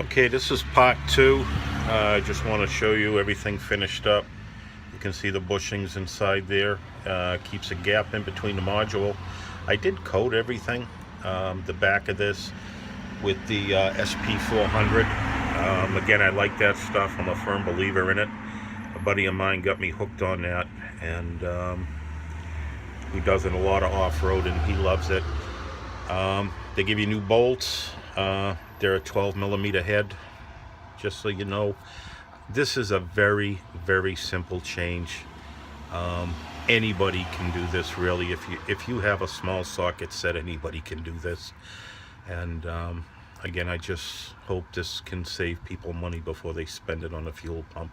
Okay, this is part two. I just want to show you everything finished up. You can see the bushings inside there. Keeps a gap in between the module. I did coat everything, the back of this, with the SP400. Again, I like that stuff. I'm a firm believer in it. A buddy of mine got me hooked on that, and he does it a lot of off-road, and he loves it. They give you new bolts. They're a 12 millimeter head, just so you know. This is a very, very simple change. Anybody can do this, really. If you have a small socket set, anybody can do this. And again, I just hope this can save people money before they spend it on a fuel pump.